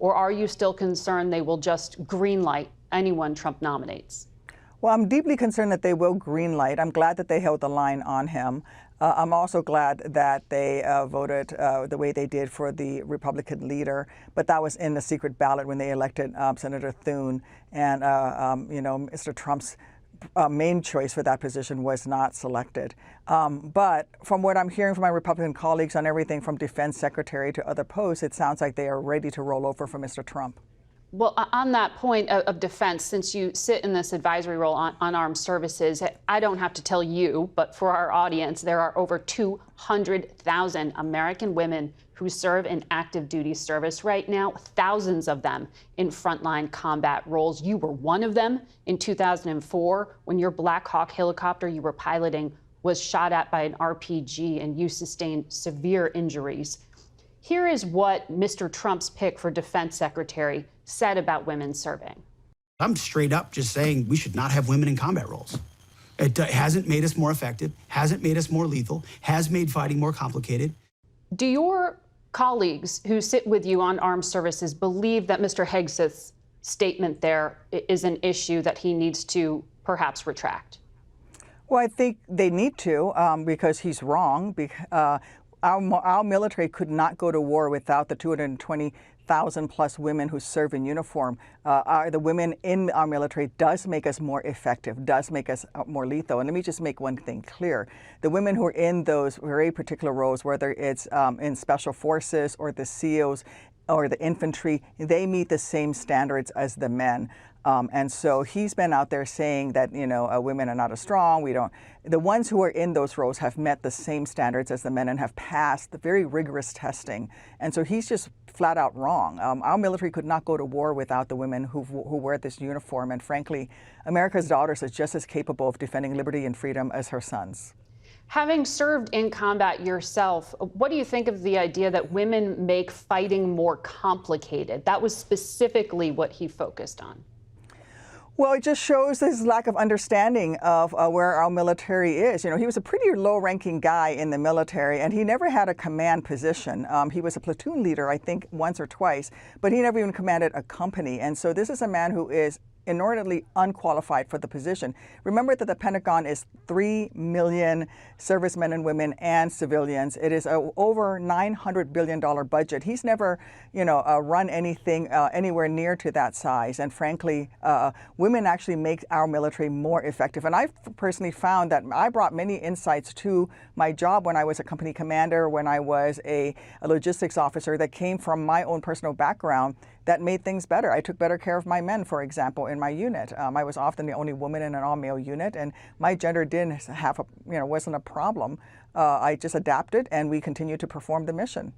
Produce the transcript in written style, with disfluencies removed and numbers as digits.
Or are you still concerned they will just greenlight anyone Trump nominates? Well, I'm deeply concerned that they will greenlight. I'm glad that they held the line on him. I'm also glad that they voted the way they did for the Republican leader, but that was in the secret ballot when they elected Senator Thune. And, Mr. Trump's main choice for that position was not selected. But from what I'm hearing from my Republican colleagues on everything from defense secretary to other posts, it sounds like they are ready to roll over for Mr. Trump. Well, on that point of defense, since you sit in this advisory role on armed services, I don't have to tell you, but for our audience, there are over 200,000 American women who serve in active duty service right now, thousands of them in frontline combat roles. You were one of them in 2004 when your Black Hawk helicopter you were piloting was shot at by an RPG and you sustained severe injuries. Here is what Mr. Trump's pick for defense secretary said about women serving. I'm straight up just saying we should not have women in combat roles. It hasn't made us more effective, hasn't made us more lethal, has made fighting more complicated. Do your colleagues who sit with you on armed services believe that Mr. Hegseth's statement there is an issue that he needs to perhaps retract? Well, I think they need to because he's wrong. Our military could not go to war without the 220,000 plus women who serve in uniform. The women in our military does make us more effective, does make us more lethal. And let me just make one thing clear. The women who are in those very particular roles, whether it's in special forces or the SEALs or the infantry, they meet the same standards as the men. And so he's been out there saying that, women are not as strong. The ones who are in those roles have met the same standards as the men and have passed the very rigorous testing. And so he's just flat out wrong. Our military could not go to war without the women who wear this uniform. And frankly, America's daughters are just as capable of defending liberty and freedom as her sons. Having served in combat yourself, what do you think of the idea that women make fighting more complicated? That was specifically what he focused on. Well, it just shows his lack of understanding of where our military is. He was a pretty low-ranking guy in the military, and he never had a command position. He was a platoon leader, I think, once or twice, but he never even commanded a company. And so this is a man who is inordinately unqualified for the position. Remember that the Pentagon is 3 million servicemen and women and civilians. It is a over $900 billion budget. He's never, run anything anywhere near to that size. And frankly, women actually make our military more effective. And I've personally found that I brought many insights to my job when I was a company commander, when I was a logistics officer that came from my own personal background that made things better. I took better care of my men, for example, in my unit. I was often the only woman in an all-male unit, and my gender wasn't a problem. I just adapted, and we continued to perform the mission.